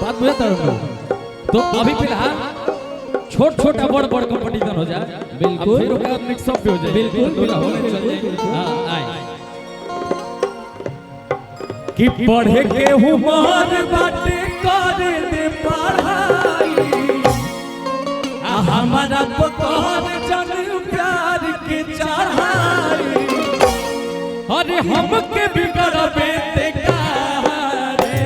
बात बुझे तो अभी फिलहाल छोट छोटा बड़ बड़ कंपटीशन हो जाए बिल्कुल फिर ओकरा मिक्स अप हो जाए बिल्कुल होने चल जाए। हां आए कि पढ़े के हुमार बाटे करे दे पढ़ाई हमारा पकड़ जन प्यार के चढ़ाई अरे हमके बिगड़बे ते कारे।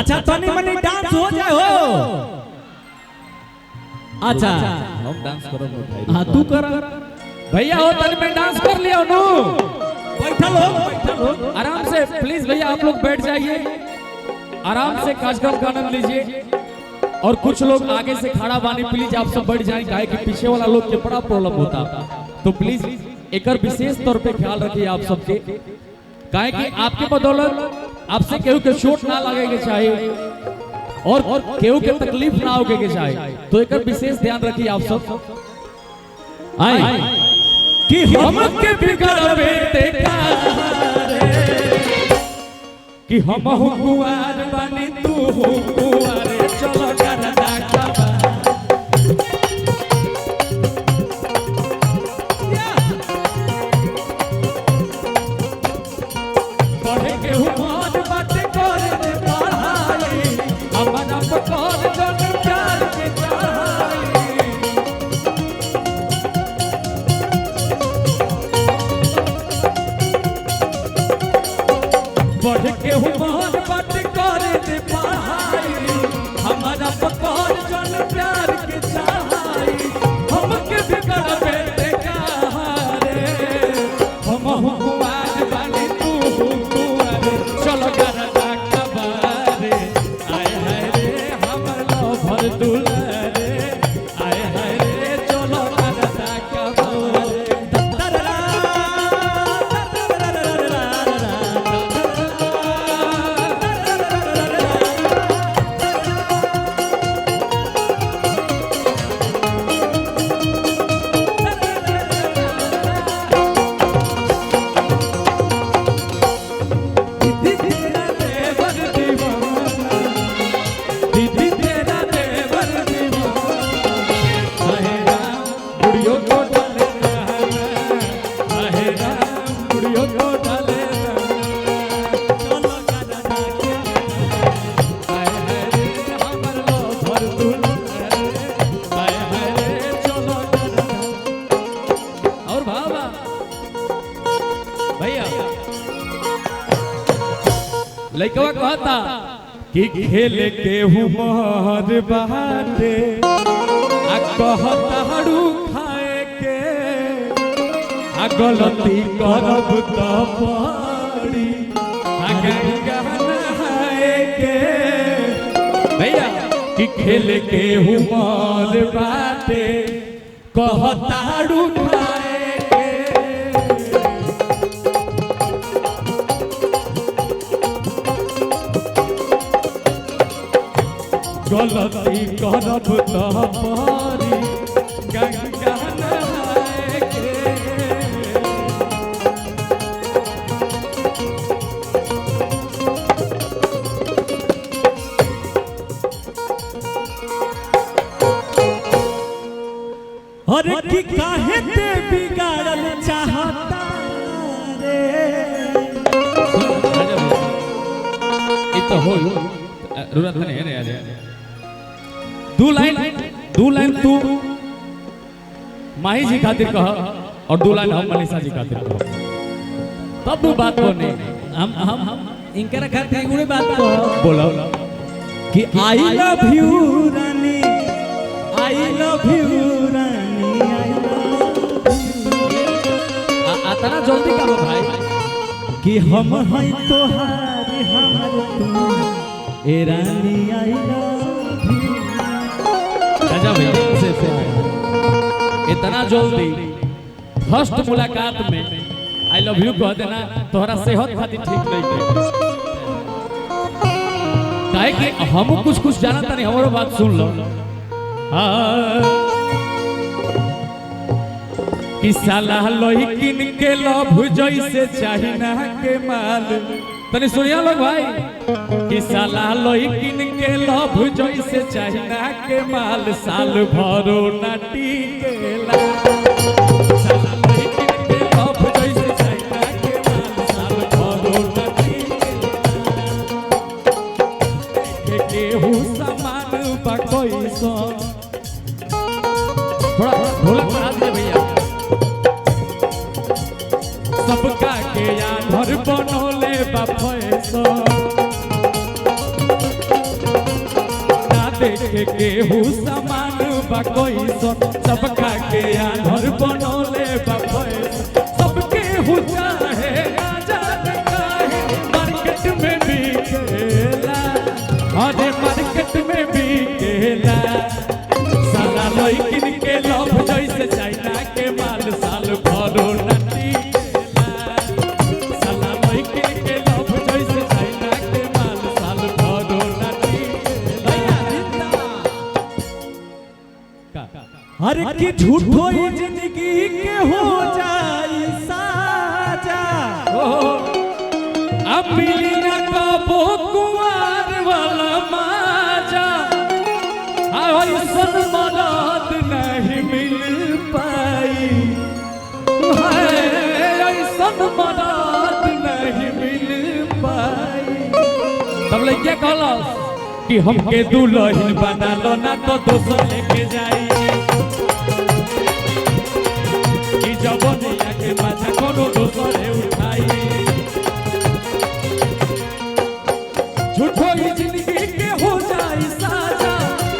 अच्छा तनी मनी डांस हो जाए हो। अच्छा हम डांस करो भाई। हां तू कर भैया हो तनी में डांस कर लियो नु। बैठल हो आराम से प्लीज भैया आप लोग बैठ जाइए आराम से कार्यक्रम का आनंद लीजिए और कुछ लोग आगे से खड़ा बानी प्लीज आप सब बैठ जाएं काहे कि पीछे वाला लोग के बड़ा प्रॉब्लम होता तो प्लीज एकर विशेष तौर पे ख्याल रखिए आप सबके काहे कि आपके बदौलत आपसे केहू के चोट ना लगे के चाहिए और केहू के तकलीफ ना होके के चाहिए तो एकर विशेष ध्यान रखिए आप सब। आए कि हमके बिगड़बे ते कारे कि हम कुआर बनी तू कुआरे चलो करदा कबा पढ़े के हुमार बाटे करे दे पढ़ाई हमारा पकड़ जन प्यार के चढ़ाई पढ़ के हुमार बाटे करे दे पढ़ाई हमारा पकड़ जन प्यार के चढ़ाई हमके बिगड़बे ते कारे हम कुआर बनी तू कुआरे चलो करदा कबारे आए हाय रे हमर लभर दुलारे आए हाय रे चलो करदा कबारे लइकवा कहता कि खेल के हुमार बाटे आ कहताड़ू खाए के आ गलती करब त पड़ी आ गहनाए के भैया कि खेल के हुमार बाटे कहताड़ू खाए के गलती करब त पड़ी गहनाए के अरे कि काहे ते बिगाड़ल चाहता रे ई तो हो जरूरत नहीं है यार दो लाइन तू माही जी खातिर कह और 2 लाइन हम मनीषा जी खातिर कह तब वो बात बने हम इनकर खातिर गुणे बात को बोलो कि I love you Rani I love you Rani I love आतना जल्दी करो भाई कि हम हैं तोहार हमर तू ए रानी आई लव यू राजा भैया से इतना जल्दी फर्स्ट मुलाकात में आई लव यू कह देना तोहरा सेहत खातिर ठीक नहीं काहे कि हम कुछ जानता नहीं हमारो बात सुन लो कि साला लोही किन के लव जैसे चाहिना के माल तनी सुनिया लोग भाई कि साला लोई किन के लव जैसे चाइना के माल साल भरो न टिकेला साला लोई किन के लव जैसे चाइना के माल साल भरो न टिकेला केहू सामान बा कैसा थोड़ा ढोलक बढ़ा दीजिए भैया सबका के यार बनोले बा पैसा ना देखे केहू सामान बा कैसा सबका के यार बनोले बा पैसा सबके हो चाहे ना जाने काहे मार्केट में बिकेला अरे मार्केट में बिकेला साला लइकिन के लव जैसे चाइना के माल साल भरो न टिकेला साला लइकिन के लव जैसे चाइना के माल साल भरो न टिकेला अरे कि झूठो ही जिंदगी के हो जाई साजा अब मिली न कबो कुंवार वाला माजा ऐसन मदद नहीं मिल पाई ऐसन मदद नहीं मिल पाई तब लइका कहलस कि हमके दुल्हन बना लो ना तो दोसर लेके जाई कि जवनिया के पाछा कोनो दोसर उठाई झूठो ही जिंदगी के हो जाई साजा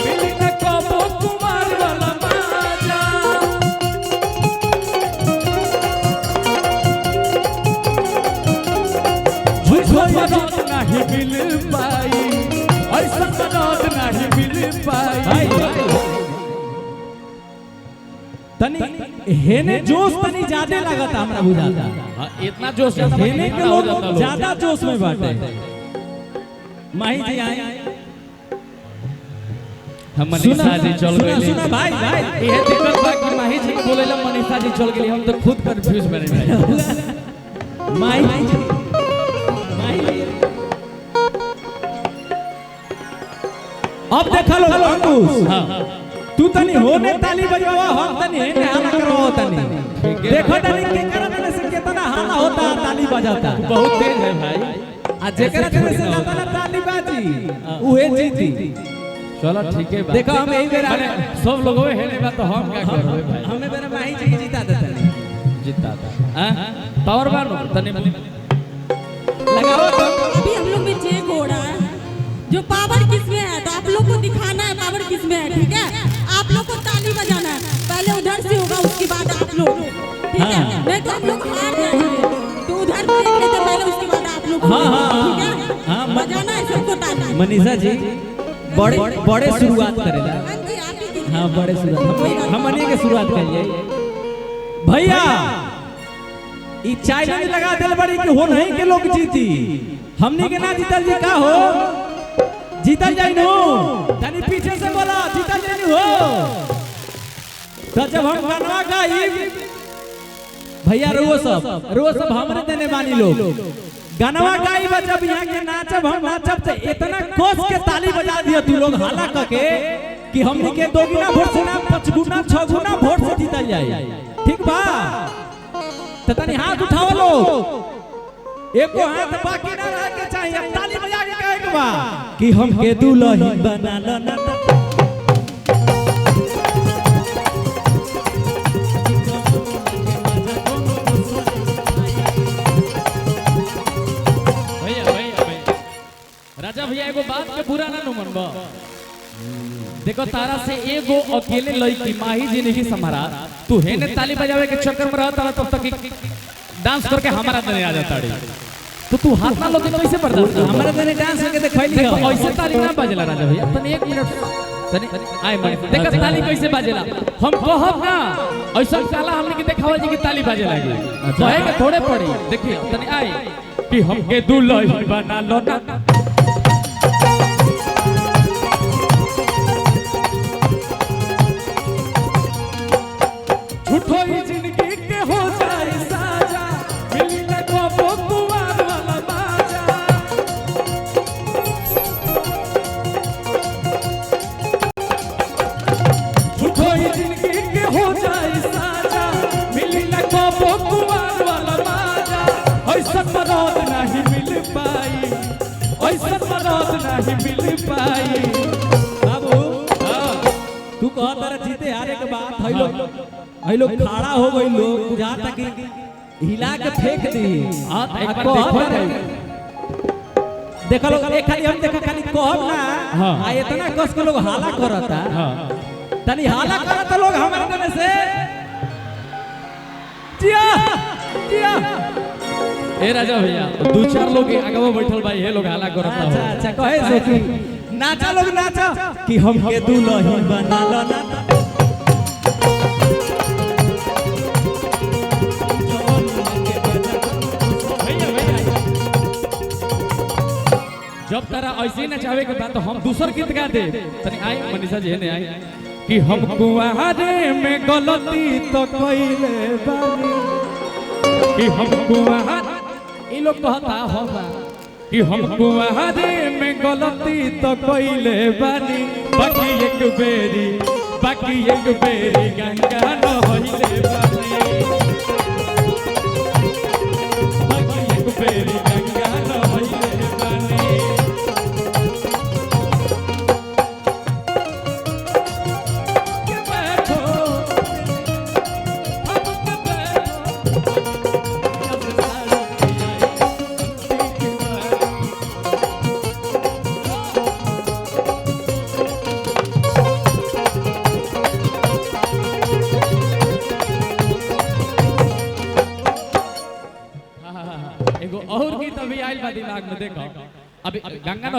मिली न कबो कुमार वाला माजा झूठो मदद नहीं मिल पाई ऐसा मदद नहीं मिल पाई तनी हेने जोश तनी ज्यादा लागत हमरा बुझाता इतना जोश हेने के लोग ज्यादा जोश में बाटे माही जी आए हम मनीषा जी चल गए सुना भाई भाई ये दिक्कत बा कि माही जी बोलेला मनीषा जी चल गेली हम तो खुद कंफ्यूज बने भाई माही जी अब देखा लो अंकुश हां तू तनी होने ताली बजवावा हम तनी हेने हाला करवाओ तनी देखो तनी के करने से कितना हाला होता ताली बजाता बहुत तेज है भाई आ जेकरा से ज्यादा ताली बाजी उहे जीती चलो ठीक है देखो हम यही बेरा सब लोग हेने बा तो हम क्या करबे भाई हमें बेरा माही जी जीता देता जीता था हां पावर मारो तने लगाओ तो अभी हम लोग में चेक हो रहा है जो पावर किसमें है तो आप लोग को दिखाना है पावर किसमें है ठीक है आप लोग को ताली बजाना है पहले उधर से होगा उसके बाद आप लोग ठीक है नहीं तो आप लोग हार जाएंगे तो उधर से देख लेते पहले उसके बाद आप लोग ठीक है बजाना है सबको ताली मनीषा जी बड़े शुरुआत करेला हाँ जी आप ही कीजिए। हां बड़े शुरुआत हम अने के शुरुआत करिए भैया ई चैलेंज लगा देल बड़ी कि हो नहीं के लोग जीती हमनी के ना जीतल जी का हो जीतल जाई नो तनी पीछे से बोला जीतल जाई हो तो जब हम गाना गाई भैया रो सब हमरे देने बानी लोग गानवा गाई जब यहाँ के नाचब हम नाचब तो इतना कोस के ताली बजा दिया तू लोग हाला करके कि हमनी के 2 गुना वोट से ना 5 गुना 6 गुना वोट से जीतल जाए ठीक बा तो तनी हाथ उठाओ लोग एको हाथ बाकी ना रह के चाहिए ताली बजा के कहे के बा कि हमके दुल्हन बना लो ना राजा भैया एगो बात के बुरा ना मनबा देखो तारा से एगो अकेले लड़की माही जी नहीं संभारा तू हेने ताली बजावे के चक्कर में रहता तब तक डांस करके हमारा देने आ जाता तो तू हाथ ना लोगे कैसे बर्दाश्त हमारे देने डांस करके दिखाई देखो ऐसे ताली ना बजेला राजा भैया तने 1 मिनट तने आए मन देख ताली कैसे बजेला हम कहब ना ऐसा काला हमने के देखावल जी की ताली बजे लागी कहे के थोड़े पड़ी देखिए तने आए कि हमके दुल्हन बना लो ना झूठो ही जिंदगी के हो जाए साजा मिली न कबो कुंवार वाला बाजा नहीं मिल पाई। बाबू तू कह तारा जीते हारे के बात हई लोग खड़ा हो गई लोग बुझाता कि हिला के फेंक दी। हां एक बार देखो लोग एक खाली हम देखा खाली कहब ना हाँ। आ इतना कस के लोग हाला करता हां तनी हाला करता लोग हमारे देने से जिया जिया। ए राजा भैया दो चार लोग आगे बैठल भाई हे लोग हाला करता अच्छा हो। अच्छा कहे सो कि नाचा लोग नाचा कि हमके दुल्हन बना लो ना जब तारा ऐसे ही नचावे के बाद तो हम दूसर गीत गा दे तनी आई मनीषा जी ने आई कि हम कुआरे में गलती तो कइले बानी कि हम कुआरे ई लोग कहता होगा कि हम कुआरे में गलती तो कइले बानी बाकी एक बेरी गंगा नहइले बानी बाकी एक बेरी गंगा नहइले बानी। एगो और गीत अभी आइल बा दिमाग में देखो अभी गंगा